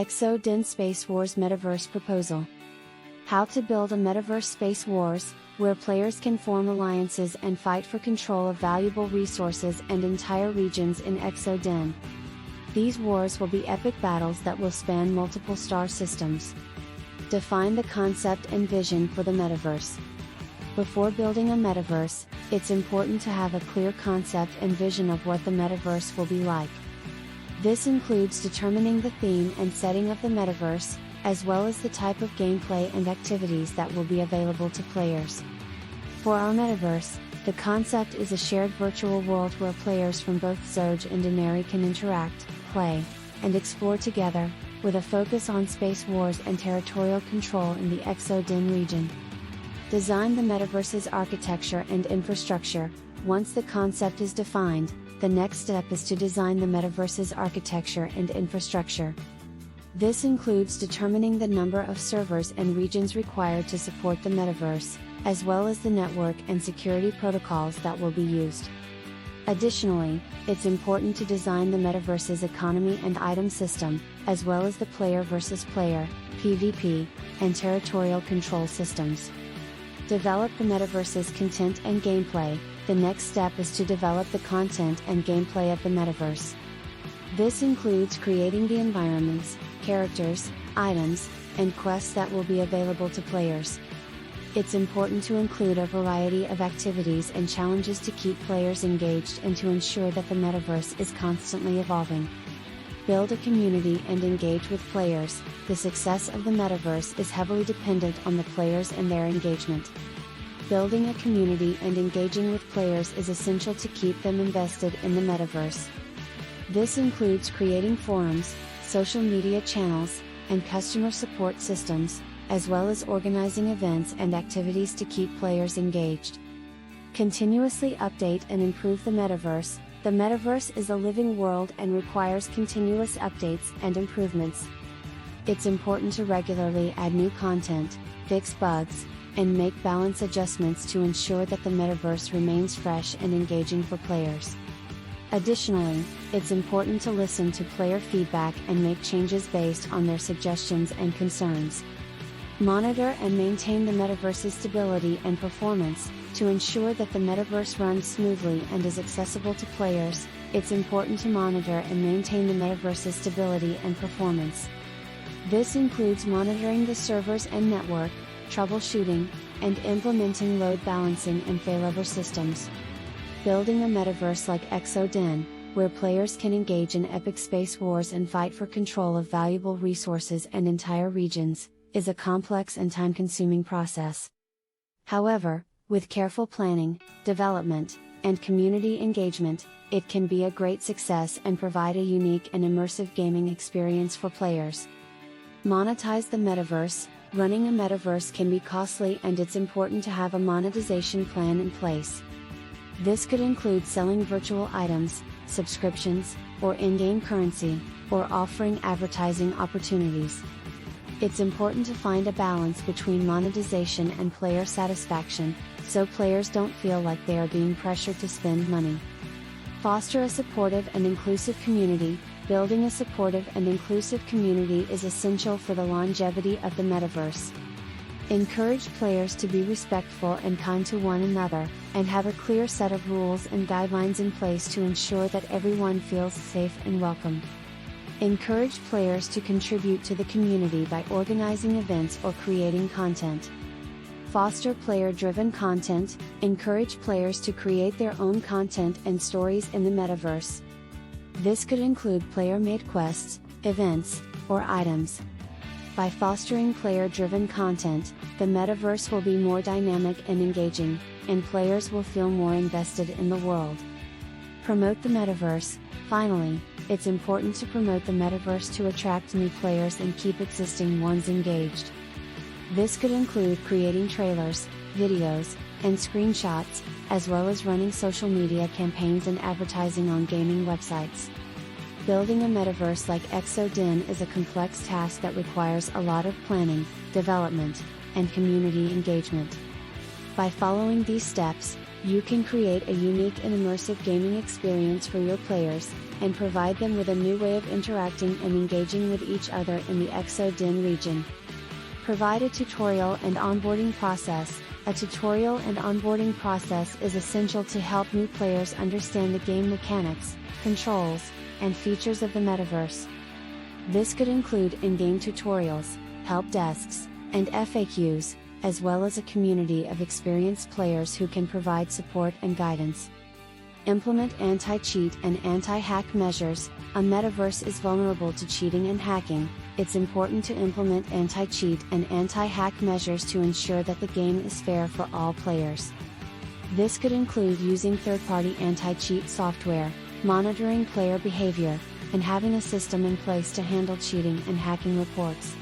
Xoge Space Wars Metaverse Proposal. How to build a Metaverse Space Wars, where players can form alliances and fight for control of valuable resources and entire regions in Xoge. These wars will be epic battles that will span multiple star systems. Define the concept and vision for the metaverse. Before building a metaverse, it's important to have a clear concept and vision of what the metaverse will be like. This includes determining the theme and setting of the metaverse, as well as the type of gameplay and activities that will be available to players. For our metaverse, the concept is a shared virtual world where players from both Xoge and Denarii can interact, play, and explore together, with a focus on space wars and territorial control in the Xoge region. Design the metaverse's architecture and infrastructure. Once the concept is defined, the next step is to design the metaverse's architecture and infrastructure. This includes determining the number of servers and regions required to support the metaverse, as well as the network and security protocols that will be used. Additionally, it's important to design the metaverse's economy and item system, as well as the player versus player, PvP, and territorial control systems. Develop the metaverse's content and gameplay. The next step is to develop the content and gameplay of the metaverse. This includes creating the environments, characters, items, and quests that will be available to players. It's important to include a variety of activities and challenges to keep players engaged and to ensure that the metaverse is constantly evolving. Build a community and engage with players. The success of the metaverse is heavily dependent on the players and their engagement. Building a community and engaging with players is essential to keep them invested in the metaverse. This includes creating forums, social media channels, and customer support systems, as well as organizing events and activities to keep players engaged. Continuously update and improve the metaverse. The metaverse is a living world and requires continuous updates and improvements. It's important to regularly add new content, fix bugs, and make balance adjustments to ensure that the metaverse remains fresh and engaging for players. Additionally, it's important to listen to player feedback and make changes based on their suggestions and concerns. Monitor and maintain the metaverse's stability and performance. To ensure that the metaverse runs smoothly and is accessible to players, it's important to monitor and maintain the metaverse's stability and performance. This includes monitoring the servers and network, troubleshooting, and implementing load balancing and failover systems. Building a metaverse like Xoge, where players can engage in epic space wars and fight for control of valuable resources and entire regions, is a complex and time-consuming process. However, with careful planning, development, and community engagement, it can be a great success and provide a unique and immersive gaming experience for players. Monetize the metaverse. Running a metaverse can be costly, and it's important to have a monetization plan in place. This could include selling virtual items, subscriptions, or in-game currency, or offering advertising opportunities. It's important to find a balance between monetization and player satisfaction, so players don't feel like they are being pressured to spend money. Foster a supportive and inclusive community. Building a supportive and inclusive community is essential for the longevity of the metaverse. Encourage players to be respectful and kind to one another, and have a clear set of rules and guidelines in place to ensure that everyone feels safe and welcome. Encourage players to contribute to the community by organizing events or creating content. Foster player-driven content. Encourage players to create their own content and stories in the metaverse. This could include player-made quests, events, or items. By fostering player-driven content, the metaverse will be more dynamic and engaging, and players will feel more invested in the world. Promote the metaverse. Finally, it's important to promote the metaverse to attract new players and keep existing ones engaged. This could include creating trailers, videos, and screenshots, as well as running social media campaigns and advertising on gaming websites. Building a metaverse like Xoge is a complex task that requires a lot of planning, development, and community engagement. By following these steps, You can create a unique and immersive gaming experience for your players, and provide them with a new way of interacting and engaging with each other in the Xoge region. Provide a tutorial and onboarding process. A tutorial and onboarding process is essential to help new players understand the game mechanics, controls, and features of the metaverse. This could include in-game tutorials, help desks, and FAQs, as well as a community of experienced players who can provide support and guidance. Implement anti-cheat and anti-hack measures. A metaverse is vulnerable to cheating and hacking. It's important to implement anti-cheat and anti-hack measures to ensure that the game is fair for all players. This could include using third-party anti-cheat software, monitoring player behavior, and having a system in place to handle cheating and hacking reports.